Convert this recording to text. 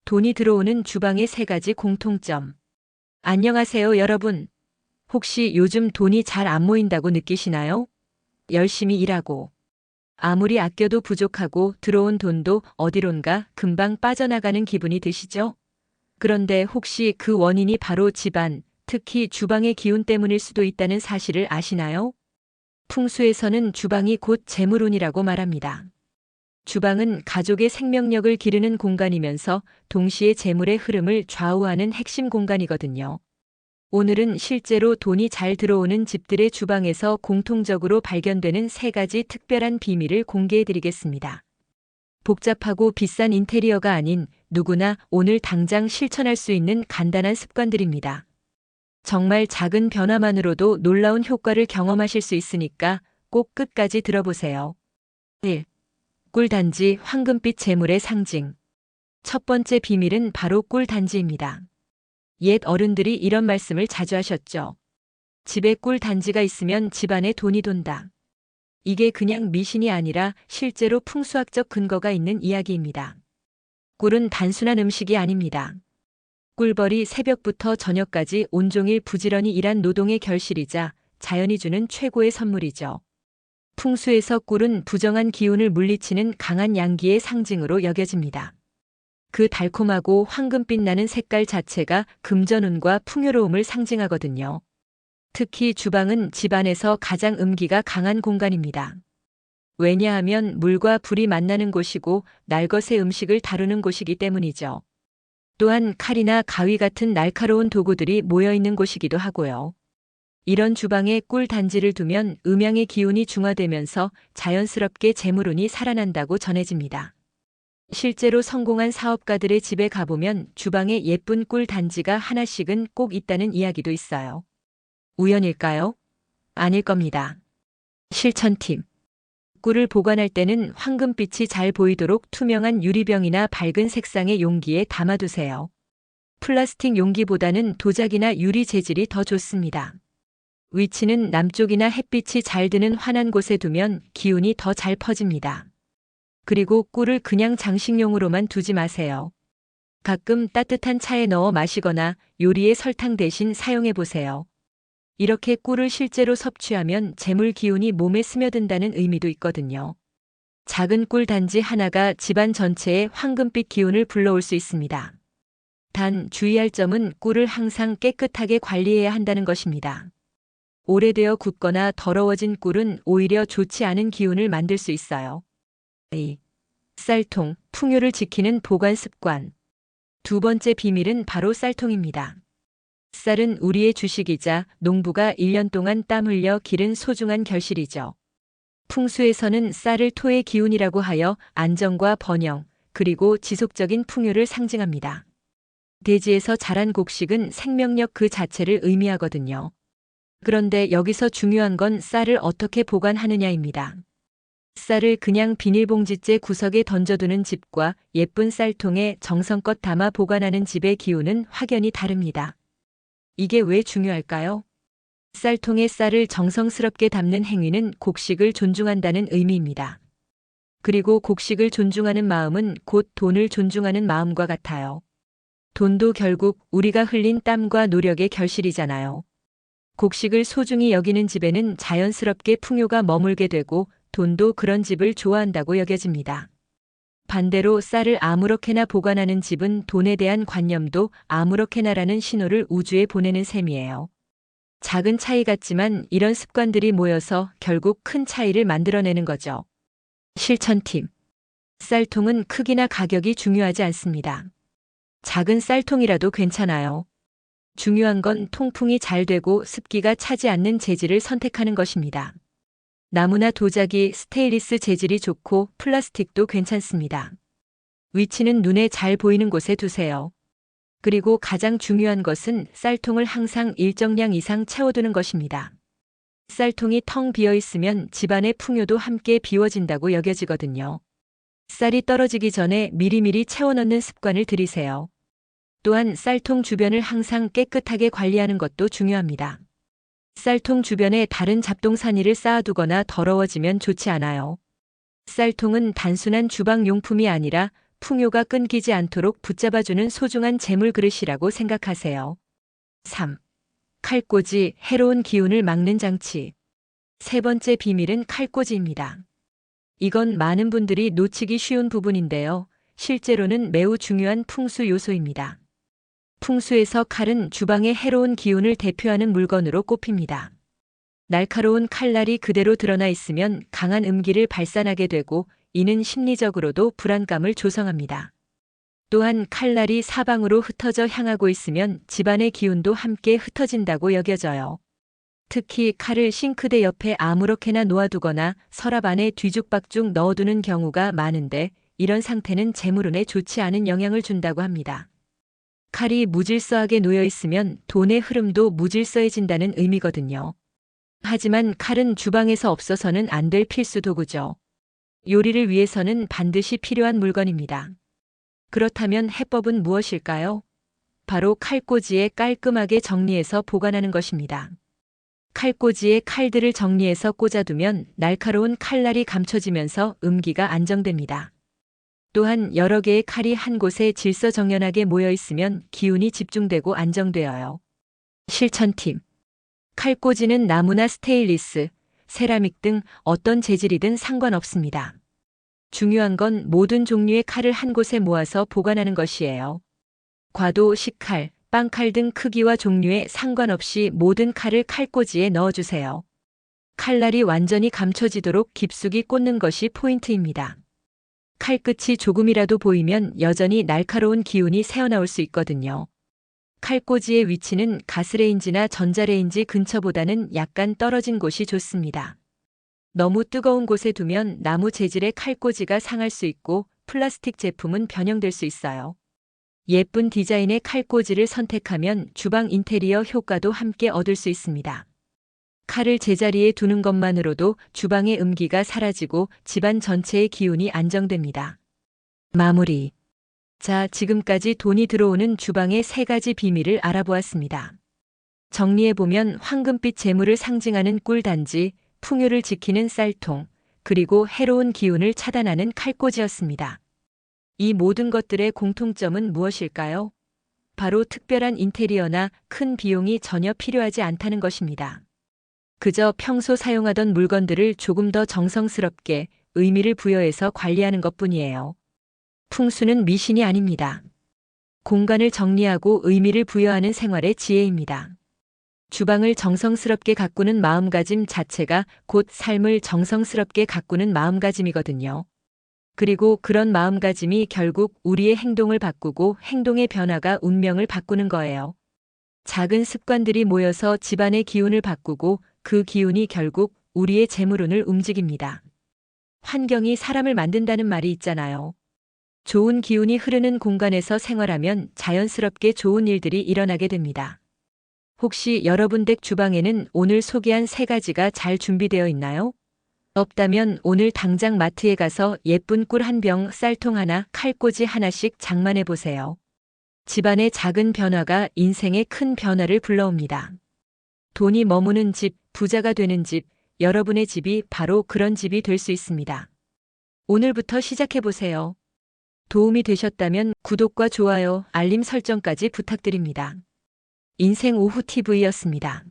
돈이 들어오는 주방의 3가지 공통점. 안녕하세요, 여러분. 혹시 요즘 돈이 잘 안 모인다고 느끼시나요? 열심히 일하고, 아무리 아껴도 부족하고 들어온 돈도 어디론가 금방 빠져나가는 기분이 드시죠? 그런데 혹시 그 원인이 바로 집안, 특히 주방의 기운 때문일 수도 있다는 사실을 아시나요? 풍수에서는 주방이 곧 재물운이라고 말합니다. 주방은 가족의 생명력을 기르는 공간이면서 동시에 재물의 흐름을 좌우하는 핵심 공간이거든요. 오늘은 실제로 돈이 잘 들어오는 집들의 주방에서 공통적으로 발견되는 3가지 특별한 비밀을 공개해 드리겠습니다. 복잡하고 비싼 인테리어가 아닌 누구나 오늘 당장 실천할 수 있는 간단한 습관들입니다. 정말 작은 변화만으로도 놀라운 효과를 경험하실 수 있으니까 꼭 끝까지 들어보세요. 1. 꿀단지 황금빛 재물의 상징. 첫 번째 비밀은 바로 꿀단지입니다. 옛 어른들이 이런 말씀을 자주 하셨죠. 집에 꿀단지가 있으면 집안에 돈이 돈다. 이게 그냥 미신이 아니라 실제로 풍수학적 근거가 있는 이야기입니다. 꿀은 단순한 음식이 아닙니다. 꿀벌이 새벽부터 저녁까지 온종일 부지런히 일한 노동의 결실이자 자연이 주는 최고의 선물이죠. 풍수에서 꿀은 부정한 기운을 물리치는 강한 양기의 상징으로 여겨집니다. 그 달콤하고 황금빛 나는 색깔 자체가 금전운과 풍요로움을 상징하거든요. 특히 주방은 집안에서 가장 음기가 강한 공간입니다. 왜냐하면 물과 불이 만나는 곳이고 날것의 음식을 다루는 곳이기 때문이죠. 또한 칼이나 가위 같은 날카로운 도구들이 모여있는 곳이기도 하고요. 이런 주방에 꿀 단지를 두면 음양의 기운이 중화되면서 자연스럽게 재물운이 살아난다고 전해집니다. 실제로 성공한 사업가들의 집에 가보면 주방에 예쁜 꿀 단지가 하나씩은 꼭 있다는 이야기도 있어요. 우연일까요? 아닐 겁니다. 실천 팁. 꿀을 보관할 때는 황금빛이 잘 보이도록 투명한 유리병이나 밝은 색상의 용기에 담아두세요. 플라스틱 용기보다는 도자기나 유리 재질이 더 좋습니다. 위치는 남쪽이나 햇빛이 잘 드는 환한 곳에 두면 기운이 더 잘 퍼집니다. 그리고 꿀을 그냥 장식용으로만 두지 마세요. 가끔 따뜻한 차에 넣어 마시거나 요리에 설탕 대신 사용해 보세요. 이렇게 꿀을 실제로 섭취하면 재물 기운이 몸에 스며든다는 의미도 있거든요. 작은 꿀 단지 하나가 집안 전체에 황금빛 기운을 불러올 수 있습니다. 단 주의할 점은 꿀을 항상 깨끗하게 관리해야 한다는 것입니다. 오래되어 굳거나 더러워진 꿀은 오히려 좋지 않은 기운을 만들 수 있어요. 2. 쌀통, 풍요를 지키는 보관 습관. 두 번째 비밀은 바로 쌀통입니다. 쌀은 우리의 주식이자 농부가 1년 동안 땀 흘려 기른 소중한 결실이죠. 풍수에서는 쌀을 토의 기운이라고 하여 안정과 번영, 그리고 지속적인 풍요를 상징합니다. 대지에서 자란 곡식은 생명력 그 자체를 의미하거든요. 그런데 여기서 중요한 건 쌀을 어떻게 보관하느냐입니다. 쌀을 그냥 비닐봉지째 구석에 던져두는 집과 예쁜 쌀통에 정성껏 담아 보관하는 집의 기운은 확연히 다릅니다. 이게 왜 중요할까요? 쌀통에 쌀을 정성스럽게 담는 행위는 곡식을 존중한다는 의미입니다. 그리고 곡식을 존중하는 마음은 곧 돈을 존중하는 마음과 같아요. 돈도 결국 우리가 흘린 땀과 노력의 결실이잖아요. 곡식을 소중히 여기는 집에는 자연스럽게 풍요가 머물게 되고 돈도 그런 집을 좋아한다고 여겨집니다. 반대로 쌀을 아무렇게나 보관하는 집은 돈에 대한 관념도 아무렇게나라는 신호를 우주에 보내는 셈이에요. 작은 차이 같지만 이런 습관들이 모여서 결국 큰 차이를 만들어내는 거죠. 실천 팁. 쌀통은 크기나 가격이 중요하지 않습니다. 작은 쌀통이라도 괜찮아요. 중요한 건 통풍이 잘 되고 습기가 차지 않는 재질을 선택하는 것입니다. 나무나 도자기, 스테인리스 재질이 좋고 플라스틱도 괜찮습니다. 위치는 눈에 잘 보이는 곳에 두세요. 그리고 가장 중요한 것은 쌀통을 항상 일정량 이상 채워두는 것입니다. 쌀통이 텅 비어 있으면 집안의 풍요도 함께 비워진다고 여겨지거든요. 쌀이 떨어지기 전에 미리미리 채워넣는 습관을 들이세요. 또한 쌀통 주변을 항상 깨끗하게 관리하는 것도 중요합니다. 쌀통 주변에 다른 잡동사니를 쌓아두거나 더러워지면 좋지 않아요. 쌀통은 단순한 주방 용품이 아니라 풍요가 끊기지 않도록 붙잡아주는 소중한 재물 그릇이라고 생각하세요. 3. 칼꽂이, 해로운 기운을 막는 장치. 세 번째 비밀은 칼꽂이입니다. 이건 많은 분들이 놓치기 쉬운 부분인데요. 실제로는 매우 중요한 풍수 요소입니다. 풍수에서 칼은 주방의 해로운 기운을 대표하는 물건으로 꼽힙니다. 날카로운 칼날이 그대로 드러나 있으면 강한 음기를 발산하게 되고 이는 심리적으로도 불안감을 조성합니다. 또한 칼날이 사방으로 흩어져 향하고 있으면 집안의 기운도 함께 흩어진다고 여겨져요. 특히 칼을 싱크대 옆에 아무렇게나 놓아두거나 서랍 안에 뒤죽박죽 넣어두는 경우가 많은데 이런 상태는 재물운에 좋지 않은 영향을 준다고 합니다. 칼이 무질서하게 놓여 있으면 돈의 흐름도 무질서해진다는 의미거든요. 하지만 칼은 주방에서 없어서는 안 될 필수 도구죠. 요리를 위해서는 반드시 필요한 물건입니다. 그렇다면 해법은 무엇일까요? 바로 칼꽂이에 깔끔하게 정리해서 보관하는 것입니다. 칼꽂이에 칼들을 정리해서 꽂아두면 날카로운 칼날이 감춰지면서 음기가 안정됩니다. 또한 여러 개의 칼이 한 곳에 질서정연하게 모여 있으면 기운이 집중되고 안정되어요. 실천 팁. 칼꽂이는 나무나 스테인리스, 세라믹 등 어떤 재질이든 상관없습니다. 중요한 건 모든 종류의 칼을 한 곳에 모아서 보관하는 것이에요. 과도, 식칼, 빵칼 등 크기와 종류에 상관없이 모든 칼을 칼꽂이에 넣어주세요. 칼날이 완전히 감춰지도록 깊숙이 꽂는 것이 포인트입니다. 칼끝이 조금이라도 보이면 여전히 날카로운 기운이 새어나올 수 있거든요. 칼꽂이의 위치는 가스레인지나 전자레인지 근처보다는 약간 떨어진 곳이 좋습니다. 너무 뜨거운 곳에 두면 나무 재질의 칼꽂이가 상할 수 있고 플라스틱 제품은 변형될 수 있어요. 예쁜 디자인의 칼꽂이를 선택하면 주방 인테리어 효과도 함께 얻을 수 있습니다. 칼을 제자리에 두는 것만으로도 주방의 음기가 사라지고 집안 전체의 기운이 안정됩니다. 마무리. 자, 지금까지 돈이 들어오는 주방의 3가지 비밀을 알아보았습니다. 정리해보면 황금빛 재물을 상징하는 꿀단지, 풍요를 지키는 쌀통, 그리고 해로운 기운을 차단하는 칼꽂이였습니다. 이 모든 것들의 공통점은 무엇일까요? 바로 특별한 인테리어나 큰 비용이 전혀 필요하지 않다는 것입니다. 그저 평소 사용하던 물건들을 조금 더 정성스럽게 의미를 부여해서 관리하는 것뿐이에요. 풍수는 미신이 아닙니다. 공간을 정리하고 의미를 부여하는 생활의 지혜입니다. 주방을 정성스럽게 가꾸는 마음가짐 자체가 곧 삶을 정성스럽게 가꾸는 마음가짐이거든요. 그리고 그런 마음가짐이 결국 우리의 행동을 바꾸고 행동의 변화가 운명을 바꾸는 거예요. 작은 습관들이 모여서 집안의 기운을 바꾸고 그 기운이 결국 우리의 재물운을 움직입니다. 환경이 사람을 만든다는 말이 있잖아요. 좋은 기운이 흐르는 공간에서 생활하면 자연스럽게 좋은 일들이 일어나게 됩니다. 혹시 여러분 댁 주방에는 오늘 소개한 3가지가 잘 준비되어 있나요? 없다면 오늘 당장 마트에 가서 예쁜 꿀 1병, 쌀통 하나, 칼꽂이 하나씩 장만해 보세요. 집안의 작은 변화가 인생의 큰 변화를 불러옵니다. 돈이 머무는 집, 부자가 되는 집, 여러분의 집이 바로 그런 집이 될 수 있습니다. 오늘부터 시작해 보세요. 도움이 되셨다면 구독과 좋아요, 알림 설정까지 부탁드립니다. 인생 오후 TV였습니다.